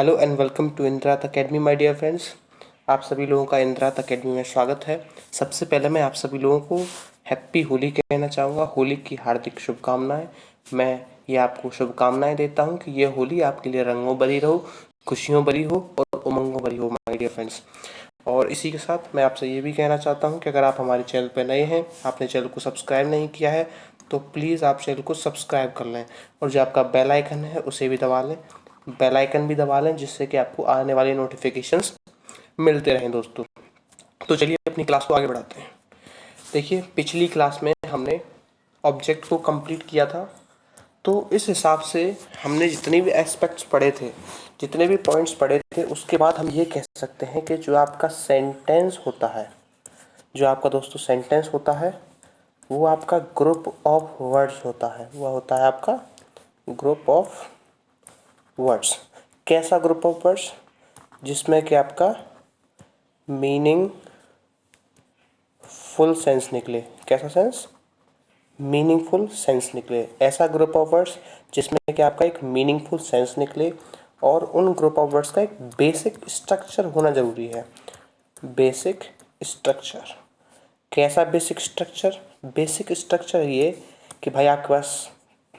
Hello and welcome to इंद्रात academy my dear friends. आप सभी लोगों का इंद्रात अकेडमी में स्वागत है। सबसे पहले मैं आप सभी लोगों को हैप्पी होली कहना चाहूँगा। होली की हार्दिक शुभकामनाएं। मैं ये आपको शुभकामनाएं देता हूँ कि ये होली आपके लिए रंगों भरी रहो, खुशियों भरी हो और उमंगों भरी हो माय डियर फ्रेंड्स। और इसी के साथ मैं आपसे ये भी कहना चाहता हूँ कि अगर आप हमारे चैनल पर नए हैं, आपने चैनल को सब्सक्राइब नहीं किया है, तो प्लीज़ आप चैनल को सब्सक्राइब कर लें और जो आपका बेल आइकन है उसे भी दबा लें। बेल आइकन भी दबा लें जिससे कि आपको आने वाली नोटिफिकेशंस मिलते रहें दोस्तों। तो चलिए अपनी क्लास को आगे बढ़ाते हैं। देखिए, पिछली क्लास में हमने ऑब्जेक्ट को कंप्लीट किया था, तो इस हिसाब से हमने जितने भी एस्पेक्ट्स पढ़े थे, जितने भी पॉइंट्स पढ़े थे, उसके बाद हम ये कह सकते हैं कि जो आपका सेंटेंस होता है, जो आपका दोस्तों सेंटेंस होता है, वो आपका ग्रुप ऑफ वर्ड्स होता है। वो होता है आपका ग्रुप ऑफ वर्ड्स। कैसा ग्रुप ऑफ वर्ड्स? जिसमें कि आपका मीनिंग फुल सेंस निकले। कैसा सेंस? मीनिंगफुल सेंस निकले। ऐसा ग्रुप ऑफ वर्ड्स जिसमें कि आपका एक मीनिंगफुल सेंस निकले और उन ग्रुप ऑफ वर्ड्स का एक बेसिक स्ट्रक्चर होना ज़रूरी है। Basic structure. कैसा बेसिक स्ट्रक्चर? बेसिक स्ट्रक्चर ये कि भाई आपके पास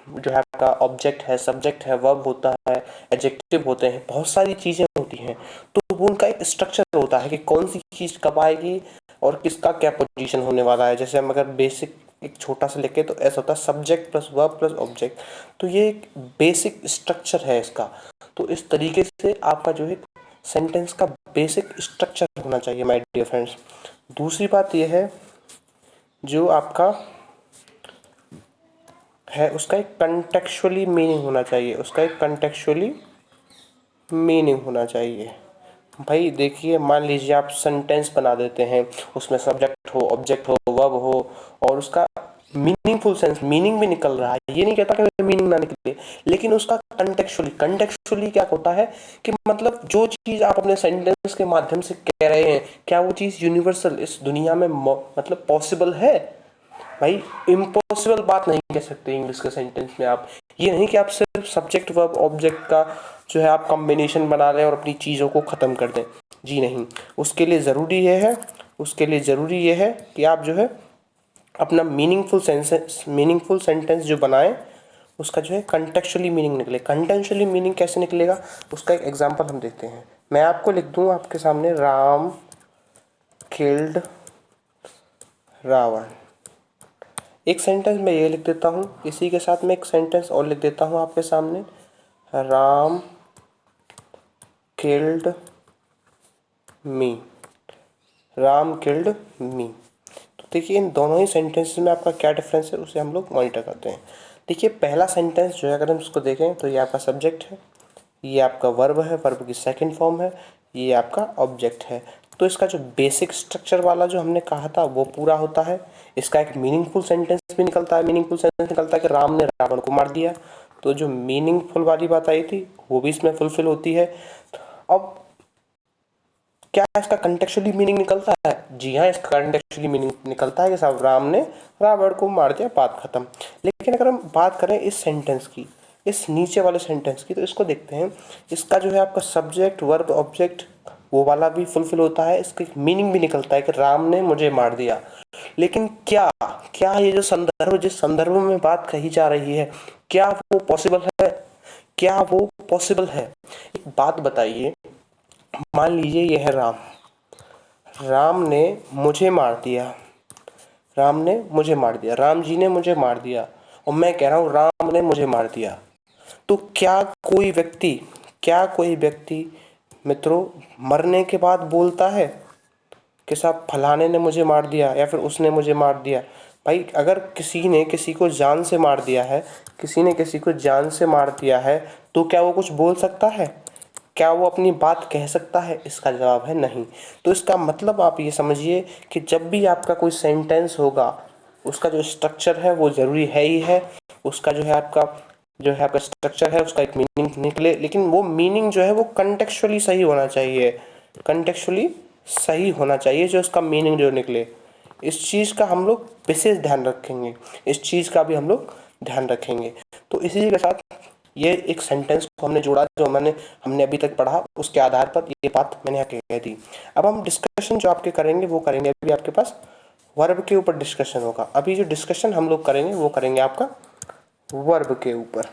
जो है आपका ऑब्जेक्ट है, सब्जेक्ट है, वर्ब होता है, एडजेक्टिव होते हैं, बहुत सारी चीज़ें होती हैं, तो वो उनका एक स्ट्रक्चर होता है कि कौन सी चीज़ कब आएगी और किसका क्या पोजीशन होने वाला है। जैसे हम अगर बेसिक एक छोटा सा लिखे तो ऐसा होता है subject plus verb plus object. तो ये एक बेसिक स्ट्रक्चर है इसका। तो इस तरीके से आपका जो है सेंटेंस का बेसिक स्ट्रक्चर होना चाहिए माय डियर फ्रेंड्स। दूसरी बात यह है, जो आपका है उसका एक कंटेक्चुअली मीनिंग होना चाहिए। उसका एक कंटेक्चुअली मीनिंग होना चाहिए। भाई देखिए, मान लीजिए आप सेंटेंस बना देते हैं, उसमें सब्जेक्ट हो, ऑब्जेक्ट हो, वर्ब हो और उसका मीनिंगफुल सेंस, मीनिंग भी निकल रहा है। ये नहीं कहता कि मीनिंग ना निकले, लेकिन उसका कंटेक्चुअली क्या होता है कि मतलब जो चीज़ आप अपने सेंटेंस के माध्यम से कह रहे हैं, क्या वो चीज़ यूनिवर्सल इस दुनिया में मतलब पॉसिबल है? भाई इम्पॉसिबल बात नहीं कह सकते इंग्लिश के सेंटेंस में आप। ये नहीं कि आप सिर्फ सब्जेक्ट वर्ब ऑब्जेक्ट का जो है आप कॉम्बिनेशन बना लें और अपनी चीज़ों को ख़त्म कर दें। जी नहीं, उसके लिए ज़रूरी ये है कि आप जो है अपना मीनिंगफुल सेंटेंस जो बनाएं, उसका जो है कंटेक्चुअली मीनिंग निकले। कंटेक्चुअली मीनिंग कैसे निकलेगा, उसका एक एग्जांपल हम देखते हैं। मैं आपको लिख दूं आपके सामने, राम किल्ड रावण। एक सेंटेंस मैं ये लिख देता हूँ, इसी के साथ में एक सेंटेंस और लिख देता हूँ आपके सामने, Ram killed me. Ram killed me. तो देखिए, इन दोनों ही सेंटेंसेस में आपका क्या डिफरेंस है, उसे हम लोग मॉनिटर करते हैं। देखिए, पहला सेंटेंस जो है अगर हम उसको देखें तो ये आपका सब्जेक्ट है, ये आपका वर्ब है, वर्ब की सेकंड फॉर्म है, ये आपका ऑब्जेक्ट है। तो इसका जो बेसिक स्ट्रक्चर वाला जो हमने कहा था वो पूरा होता है। इसका एक मीनिंगफुल सेंटेंस भी निकलता है। मीनिंगफुल सेंटेंस निकलता है कि राम ने रावण को मार दिया। तो जो मीनिंगफुल वाली बात आई थी वो भी इसमें फुलफिल होती है। अब क्या इसका कंटेक्चुअली मीनिंग निकलता है? जी हाँ, इसका कंटेक्चुअली मीनिंग निकलता है कि साहब राम ने रावण को मार दिया, बात खत्म। लेकिन अगर हम बात करें इस सेंटेंस की, इस नीचे वाले सेंटेंस की, तो इसको देखते हैं। इसका जो है आपका सब्जेक्ट वर्ब ऑब्जेक्ट वो वाला भी फुलफिल होता है। इसका मीनिंग भी निकलता है कि राम ने मुझे मार दिया। लेकिन क्या क्या ये जो संदर्भ, जिस संदर्भ में बात कही जा रही है, क्या वो पॉसिबल है? क्या वो पॉसिबल है? एक बात बताइए, मान लीजिए ये है राम। राम ने मुझे मार दिया। राम ने मुझे मार दिया, राम जी ने मुझे मार दिया और मैं कह रहा हूँ राम ने मुझे मार दिया। तो क्या कोई व्यक्ति मित्रों मरने के बाद बोलता है कि साहब फलाने ने मुझे मार दिया या फिर उसने मुझे मार दिया? भाई अगर किसी ने किसी को जान से मार दिया है, किसी ने किसी को जान से मार दिया है, तो क्या वो कुछ बोल सकता है? क्या वो अपनी बात कह सकता है? इसका जवाब है नहीं। तो इसका मतलब आप ये समझिए कि जब भी आपका कोई सेंटेंस होगा, उसका जो स्ट्रक्चर है वो ज़रूरी है ही है। उसका जो है आपका स्ट्रक्चर है, उसका एक मीनिंग निकले, लेकिन वो मीनिंग जो है वो कंटेक्चुअली सही होना चाहिए। कंटेक्चुअली सही होना चाहिए जो उसका मीनिंग जो निकले। इस चीज़ का हम लोग विशेष ध्यान रखेंगे, इस चीज़ का भी हम लोग ध्यान रखेंगे। तो इसी के साथ ये एक सेंटेंस को हमने जोड़ा, जो हमने अभी तक पढ़ा उसके आधार पर ये बात मैंने आपके कह दी। अब हम डिस्कशन जो आपके करेंगे वो करेंगे, अभी आपके पास वर्ब के ऊपर डिस्कशन होगा। अभी जो डिस्कशन हम लोग करेंगे वो करेंगे आपका वर्ब के ऊपर।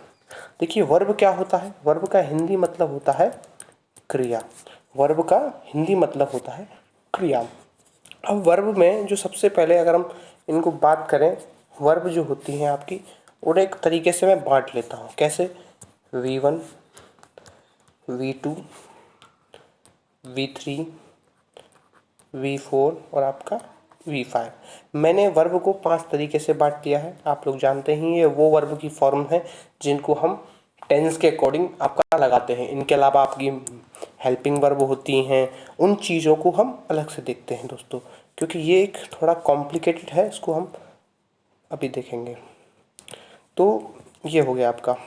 देखिए वर्ब क्या होता है, वर्ब का हिंदी मतलब होता है क्रिया। वर्ब का हिंदी मतलब होता है क्रिया। अब वर्ब में जो सबसे पहले अगर हम इनको बात करें, वर्ब जो होती हैं आपकी, उन्हें एक तरीके से मैं बांट लेता हूँ। कैसे? V1, V2, V3, V4 और आपका V5। मैंने वर्ब को 5 तरीके से बांट दिया है। आप लोग जानते ही ये वो वर्ब की फॉर्म है जिनको हम टेंस के अकॉर्डिंग आपका लगाते हैं। इनके अलावा आपकी हेल्पिंग वर्ब होती हैं, उन चीज़ों को हम अलग से देखते हैं दोस्तों, क्योंकि ये एक थोड़ा कॉम्प्लिकेटेड है, इसको हम अभी देखेंगे। तो ये हो गया आपका,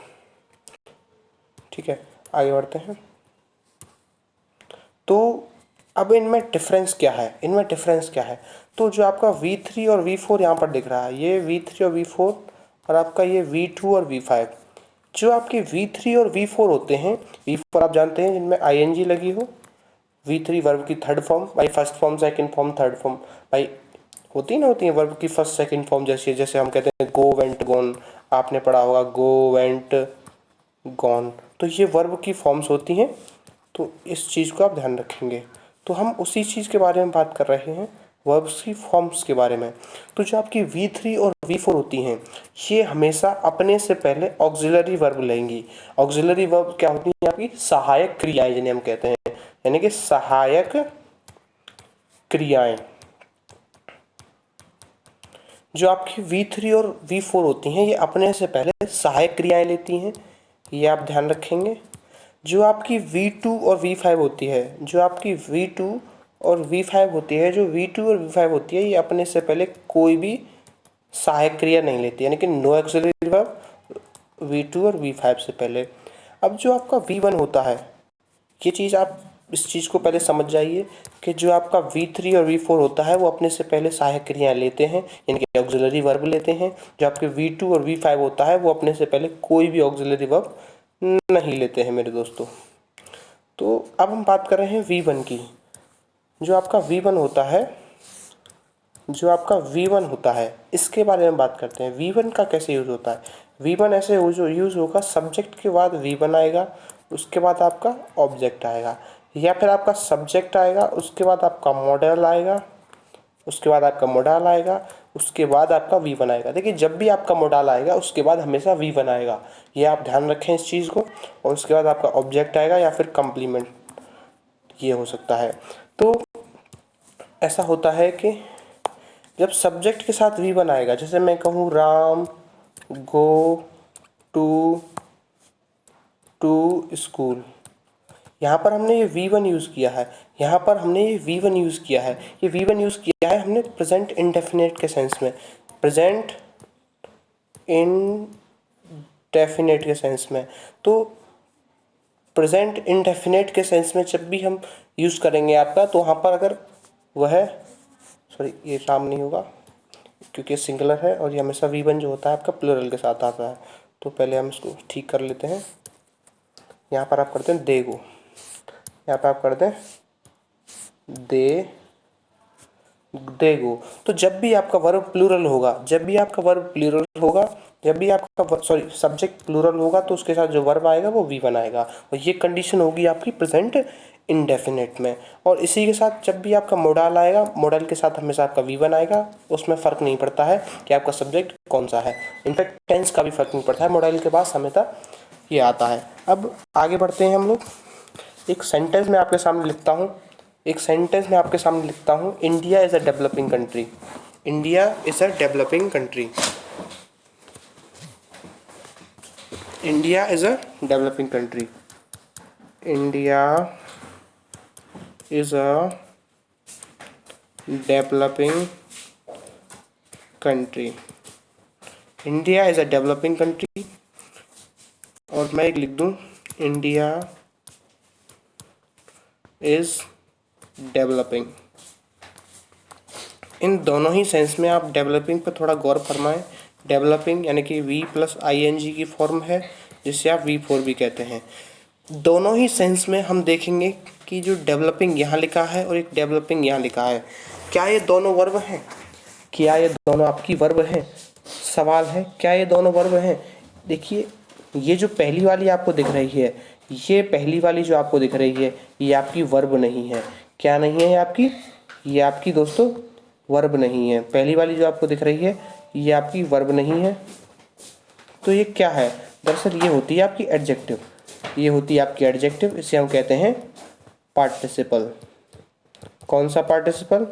ठीक है, आगे बढ़ते हैं। तो अब इनमें डिफरेंस क्या है, इनमें डिफरेंस क्या है? तो जो आपका V3 और V4 यहाँ पर दिख रहा है, ये V3 और V4 और आपका ये V2 और V5। जो आपके V3 और V4 होते हैं, V4 आप जानते हैं जिनमें ING लगी हो। V3 वर्ब की थर्ड फॉर्म, भाई first form, second form, third form, भाई होती है वर्ब की फर्स्ट सेकंड फॉर्म। जैसे हम कहते हैं गो, वेंट, गॉन, आपने पढ़ा होगा गो, वेंट, गॉन। तो ये वर्ब की फॉर्म्स होती हैं, तो इस चीज़ को आप ध्यान रखेंगे। तो हम उसी चीज़ के बारे में बात कर रहे हैं, वर्ब्स की फॉर्म्स के बारे में। तो जो आपकी V3 और V4 होती हैं, ये हमेशा अपने से पहले ऑक्सिलरी वर्ब लेंगी। ऑक्सिलरी वर्ब क्या होती हैं? आपकी सहायक क्रियाएं जिन्हें हम कहते हैं, यानी कि सहायक क्रियाएं। जो आपकी V3 और V4 होती हैं, ये अपने से पहले सहायक क्रियाएं लेती हैं, ये आप ध्यान रखेंगे। जो आपकी V2 और V5 होती है, जो आपकी V2 और V5 होती है, जो V2 और V5 होती है, ये अपने से पहले कोई भी सहायक क्रिया नहीं लेती, यानी कि नो ऑक्सिलरी वर्ब V2 और V5 से पहले। अब जो आपका V1 होता है, ये चीज़ आप इस चीज़ को पहले समझ जाइए कि जो आपका V3 और V4 होता है वो अपने से पहले सहायक क्रियाएं लेते हैं, यानी कि ऑक्सिलरी वर्ब लेते हैं। जो आपके V2 और V5 होता है वो अपने से पहले कोई भी ऑक्सिलरी वर्ब नहीं लेते हैं मेरे दोस्तों। तो अब हम बात कर रहे हैं V1 की। जो आपका V1 होता है, जो आपका V1 होता है, इसके बारे में बात करते हैं। V1 का कैसे यूज़ होता है? V1 ऐसे यूज़ होगा, सब्जेक्ट के बाद V1 आएगा, उसके बाद आपका ऑब्जेक्ट आएगा, या फिर आपका सब्जेक्ट आएगा, उसके बाद आपका मॉडल आएगा, उसके बाद आपका मॉडल आएगा, उसके बाद आपका V1 आएगा। देखिए जब भी आपका मॉडल आएगा उसके बाद हमेशा V1 आएगा, ये आप ध्यान रखें इस चीज़ को। और उसके बाद आपका ऑब्जेक्ट आएगा या फिर कंप्लीमेंट, ये हो सकता है। तो ऐसा होता है कि जब सब्जेक्ट के साथ V1 आएगा, जैसे मैं कहूँ राम गो टू स्कूल, यहाँ पर हमने ये V1 यूज़ किया है, यहाँ पर हमने ये V1 यूज़ किया है। ये V1 यूज़ किया है हमने प्रेजेंट इंडेफिनिट के सेंस में, प्रेजेंट इंडेफिनिट के सेंस में। तो प्रेजेंट इंडेफिनिट के सेंस में जब भी हम यूज़ करेंगे आपका, तो वहाँ पर अगर वह, सॉरी ये राम नहीं होगा क्योंकि सिंगुलर है, और ये हमेशा V1 जो होता है आपका प्लूरल के साथ आता है। तो पहले हम इसको ठीक कर लेते हैं। यहाँ पर आप करते हैं देगो, यहाँ पर आप करते हैं देगो। तो जब भी आपका वर्ब प्लूरल होगा, जब भी आपका वर्ब प्लूरल होगा, जब भी आपका सब्जेक्ट प्लूरल होगा, तो उसके साथ जो वर्ब आएगा वो V1 आएगा, और ये कंडीशन होगी आपकी प्रेजेंट इंडेफिनिट में। और इसी के साथ जब भी आपका मॉडल आएगा, मॉडल के साथ हमेशा आपका V1 आएगा, उसमें फ़र्क नहीं पड़ता है कि आपका सब्जेक्ट कौन सा है। इनफैक्ट टेंस का भी फ़र्क नहीं पड़ता है, मॉडल के पास हमेशा ये आता है। अब आगे बढ़ते हैं हम लोग। एक सेंटेंस मैं आपके सामने लिखता हूँ, एक सेंटेंस मैं आपके सामने लिखता हूँ। India is a developing country, India is a developing country, India is a developing country, India is a developing country, India is a developing country. और मैं एक लिख दूँ, इंडिया इज़ डेवलपिंग। इन दोनों ही सेंस में आप डेवलपिंग पर थोड़ा गौर फरमाएं। डेवलपिंग यानी कि V+ING की फॉर्म है, जिसे आप V4 भी कहते हैं। दोनों ही सेंस में हम देखेंगे कि जो डेवलपिंग यहाँ लिखा है और एक डेवलपिंग यहाँ लिखा है, क्या ये दोनों वर्ब हैं? क्या ये दोनों आपकी वर्ब हैं? सवाल है, क्या ये दोनों वर्ब हैं? देखिए, ये जो पहली वाली आपको दिख रही है, ये पहली वाली जो आपको दिख रही है, ये आपकी वर्ब नहीं है। क्या नहीं है ये आपकी दोस्तों वर्ब नहीं है। पहली वाली जो आपको दिख रही है, ये आपकी वर्ब नहीं है। तो ये क्या है? दरअसल ये होती है आपकी एडजेक्टिव। ये होती है आपकी एडजेक्टिव, इसे हम कहते हैं पार्टिसिपल। कौन सा पार्टिसिपल?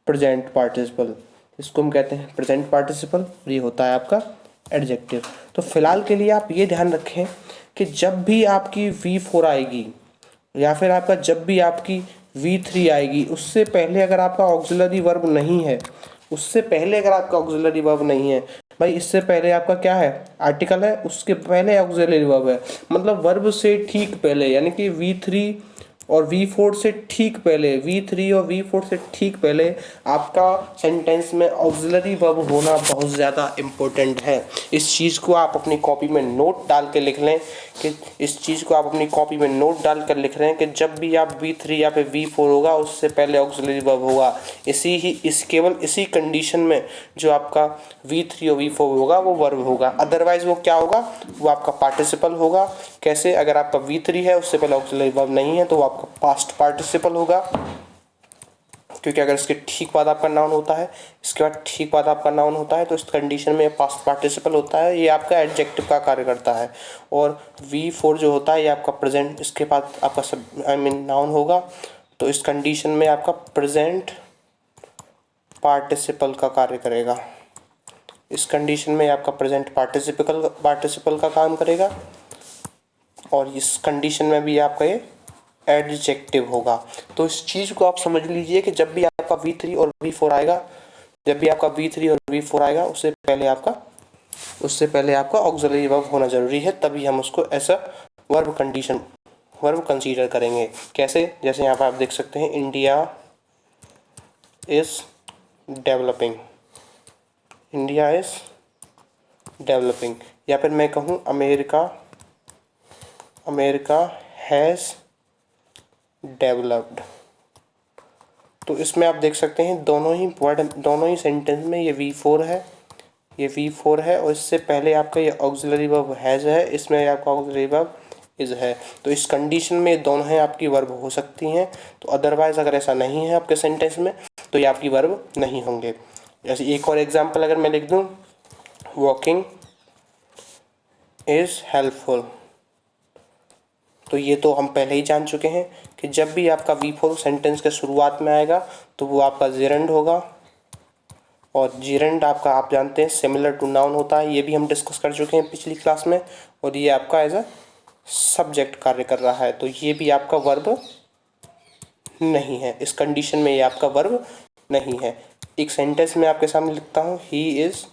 Present participle. इसको हम कहते हैं प्रेजेंट पार्टिसिपल। ये होता है आपका एडजेक्टिव। तो फिलहाल के लिए आप ये ध्यान रखें कि जब भी आपकी V4 आएगी या फिर आपका जब भी आपकी V3 आएगी, उससे पहले अगर आपका ऑक्सिलरी वर्ब नहीं है, उससे पहले अगर आपका ऑक्सिलरी वर्ब नहीं है, भाई इससे पहले आपका क्या है? आर्टिकल है, उसके पहले ऑक्सिलरी वर्ब है। मतलब वर्ब से ठीक पहले, यानी कि V3 और V4 से ठीक पहले, V3 और V4 से ठीक पहले आपका सेंटेंस में ऑक्सिलरी वर्ब होना बहुत ज़्यादा इम्पोर्टेंट है। इस चीज़ को आप अपनी कॉपी में नोट डाल के लिख लें कि इस चीज़ को आप अपनी कॉपी में नोट डाल कर लिख रहे हैं कि जब भी आप V3 या फिर V4 होगा, उससे पहले ऑक्सिलरी वर्ब होगा। केवल इसी कंडीशन में जो आपका V3 और V4 होगा वो वर्ब होगा। अदरवाइज वो क्या होगा? वो आपका पार्टिसिपल होगा। कैसे? अगर आपका V3 है, उससे पहले ऑक्सिलरी वर्ब नहीं है, तो वो आपका पास्ट पार्टिसिपल होगा, क्योंकि अगर इसके ठीक बाद आपका नाउन होता है, इसके बाद ठीक बाद आपका नाउन होता है, तो इस कंडीशन में पास्ट पार्टिसिपल होता है। ये आपका एडजेक्टिव का कार्य करता है। और V4 जो होता है, ये आपका प्रेजेंट, इसके बाद आपका नाउन होगा, तो इस कंडीशन में आपका प्रेजेंट पार्टिसिपल का कार्य करेगा। इस कंडीशन में आपका प्रेजेंट पार्टिसिपल का काम करेगा, और इस कंडीशन में भी आपका ये एडजेक्टिव होगा। तो इस चीज़ को आप समझ लीजिए कि जब भी आपका V3 और V4 आएगा, उससे पहले आपका ऑक्सिलरी वर्ब होना ज़रूरी है, तभी हम उसको ऐसा वर्ब कंसीडर करेंगे। कैसे? जैसे यहाँ पर आप देख सकते हैं, इंडिया इज़ डेवलपिंग, या फिर मैं कहूँ अमेरिका हैज़ डेवलप्ड। तो इसमें आप देख सकते हैं दोनों ही सेंटेंस में ये V4 है, और इससे पहले आपका ये ऑक्सिलरी वर्ब हैज़ है, इसमें आपका ऑक्सिलरी वर्ब इज़ है। तो इस कंडीशन में दोनों हैं आपकी वर्ब हो सकती हैं। तो अदरवाइज़ अगर ऐसा नहीं है आपके सेंटेंस में, तो ये आपकी वर्ब नहीं होंगे। जैसे एक और एग्जांपल अगर मैं लिख दूँ, वॉकिंग इज़ हेल्पफुल, तो ये तो हम पहले ही जान चुके हैं कि जब भी आपका V4 सेंटेंस के शुरुआत में आएगा, तो वो आपका जेरेंड होगा, और जेरेंड आपका आप जानते हैं सिमिलर टू नाउन होता है। ये भी हम डिस्कस कर चुके हैं पिछली क्लास में, और ये आपका एज अ सब्जेक्ट कार्य कर रहा है, तो ये भी आपका वर्ब नहीं है। इस कंडीशन में ये आपका वर्ब नहीं है। एक सेंटेंस में आपके सामने लिखता हूँ, ही इज़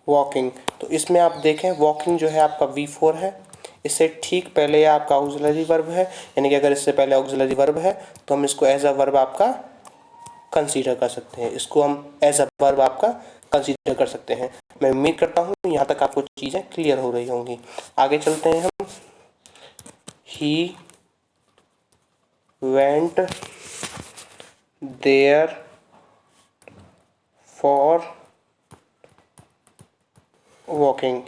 वॉकिंग। तो इसमें आप देखें, वॉकिंग जो है आपका V4 है, इससे ठीक पहले आपका ऑक्सिलरी वर्ब है, यानी कि अगर इससे पहले ऑक्सिलरी वर्ब है, तो हम इसको एज अ वर्ब आपका कंसीडर कर सकते हैं। मैं उम्मीद करता हूँ यहाँ तक आपको चीज़ें क्लियर हो रही होंगी। आगे चलते हैं हम। He went there for walking.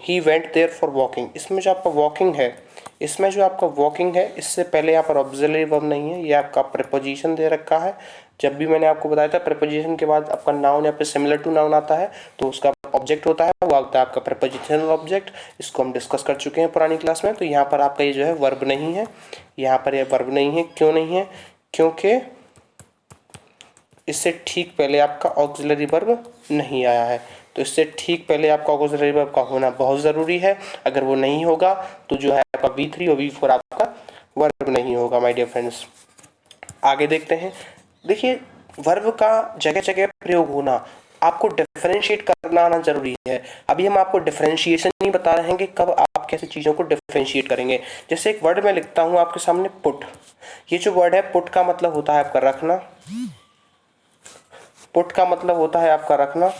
इसमें जो आपका वॉकिंग है, इससे पहले यहाँ पर ऑक्सिलरी वर्ब नहीं है, ये आपका प्रीपोजिशन दे रखा है। जब भी मैंने आपको बताया था प्रीपोजिशन के बाद आपका नाउन या फिर सिमिलर टू नाउन आता है, तो उसका ऑब्जेक्ट होता है, वो आता है आपका प्रीपोजिशनल ऑब्जेक्ट। इसको हम डिस्कस कर चुके हैं पुरानी क्लास में। तो यहाँ पर आपका ये जो है वर्ब नहीं है, क्यों नहीं है? क्योंकि इससे ठीक पहले आपका ऑक्सिलरी वर्ब नहीं आया है। तो इससे ठीक पहले आपका ऑक्सिलरी वर्ब का होना बहुत ज़रूरी है। अगर वो नहीं होगा, तो जो है आपका V3 और V4 आपका वर्ब नहीं होगा माय डियर फ्रेंड्स। आगे देखते हैं। देखिए, वर्ब का जगह जगह प्रयोग होना, आपको डिफरेंशिएट करना आना जरूरी है। अभी हम आपको डिफरेंशिएशन नहीं बता रहे हैं कि कब आप कैसे चीज़ों को डिफरेंशिएट करेंगे। जैसे एक वर्ड मैं लिखता हूँ आपके सामने, पुट। ये जो वर्ड है, पुट का मतलब होता है आपका रखना। पुट का मतलब होता है आपका रखना।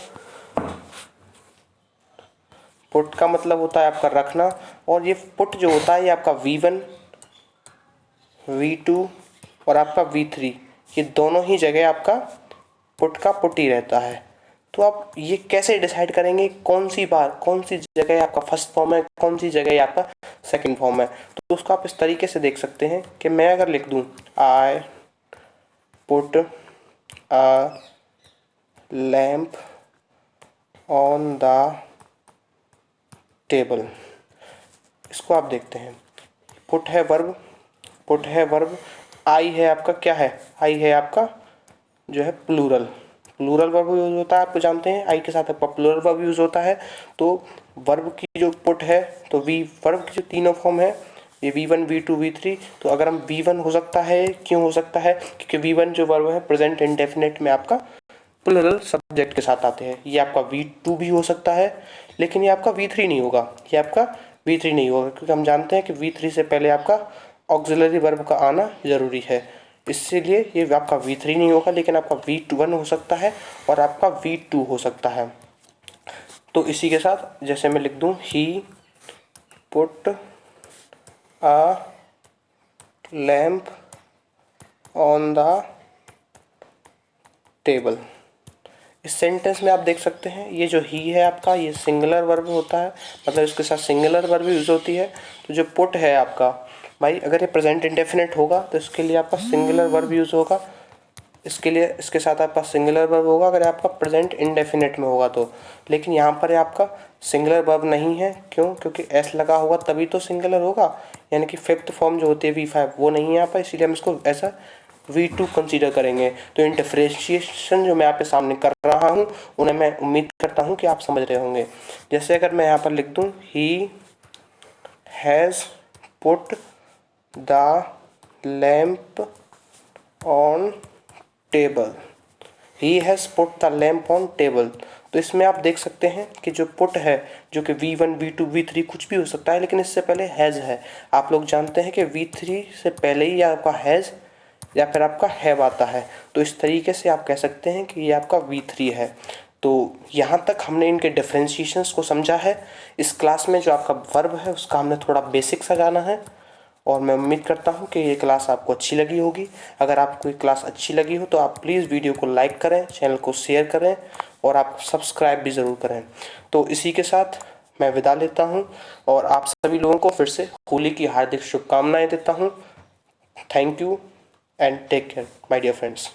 पुट का मतलब होता है आपका रखना, और ये पुट जो होता है ये आपका V1, V2 और आपका V3, ये दोनों ही जगह आपका पुट का पुट ही रहता है। तो आप ये कैसे डिसाइड करेंगे कौन सी जगह आपका फर्स्ट फॉर्म है, कौन सी जगह आपका सेकंड फॉर्म है? तो उसको आप इस तरीके से देख सकते हैं कि मैं अगर लिख दूं I put a lamp on the table, इसको आप देखते हैं, पुट है वर्ब, आई है आपका क्या है, आई है आपका जो है प्लूरल वर्ब यूज होता है, आपको जानते हैं आई के साथ आपका प्लूरल वर्ब यूज होता है। तो वर्ब की जो पुट है, तो वर्ब की जो तीनों फॉर्म है ये V1, V2, V3, तो अगर हम V1 हो सकता है, क्यों हो सकता है, क्योंकि V1 जो वर्ब है प्रेजेंट इंडेफिनिट में आपका प्लूरल सब्जेक्ट के साथ आते हैं। ये आपका V2 भी हो सकता है, लेकिन ये आपका V3 नहीं होगा, ये आपका V3 नहीं होगा, क्योंकि हम जानते हैं कि V3 से पहले आपका ऑक्सिलरी वर्ब का आना जरूरी है, इसीलिए ये आपका V3 नहीं होगा, लेकिन आपका V1 हो सकता है और आपका V2 हो सकता है। तो इसी के साथ जैसे मैं लिख दूं ही put a lamp on the table, इस सेंटेंस में आप देख सकते हैं ये जो ही है आपका ये सिंगुलर वर्ब होता है, मतलब इसके साथ सिंगुलर वर्ब यूज होती है। तो जो पुट है आपका भाई, अगर ये प्रेजेंट इंडेफिनिट होगा तो इसके लिए आपका सिंगुलर वर्ब यूज होगा, इसके लिए इसके साथ आपका सिंगुलर वर्ब होगा अगर आपका प्रेजेंट इंडेफिनिट में होगा तो। लेकिन यहाँ पर आपका सिंगुलर वर्ब नहीं है, क्यों? क्योंकि एस लगा होगा तभी तो सिंगुलर होगा, यानी कि फिफ्थ फॉर्म जो होती है V5 वो नहीं है यहाँ पर, इसीलिए हम इसको ऐसा V2 कंसीडर करेंगे। तो इन डिफरेंशिएशन जो मैं आपके सामने कर रहा हूँ उन्हें मैं उम्मीद करता हूँ कि आप समझ रहे होंगे। जैसे अगर मैं यहाँ पर लिख दूँ he has put the lamp on table, he has put the lamp on table, तो इसमें आप देख सकते हैं कि जो पुट है जो कि V1, V2, V3 कुछ भी हो सकता है, लेकिन इससे पहले हैज़ है। आप लोग जानते हैं कि V3 से पहले ही आपका हैज़ या फिर आपका हैव आता है, तो इस तरीके से आप कह सकते हैं कि ये आपका V3 है। तो यहाँ तक हमने इनके डिफरेंशिएशंस को समझा है। इस क्लास में जो आपका वर्ब है उसका हमने थोड़ा बेसिक सा जाना है, और मैं उम्मीद करता हूँ कि ये क्लास आपको अच्छी लगी होगी। अगर आपको ये क्लास अच्छी लगी हो तो आप प्लीज़ वीडियो को लाइक करें, चैनल को शेयर करें और आप सब्सक्राइब भी ज़रूर करें। तो इसी के साथ मैं विदा लेता हूँ और आप सभी लोगों को फिर से होली की हार्दिक शुभकामनाएं देता हूँ। Thank you and take care my dear friends.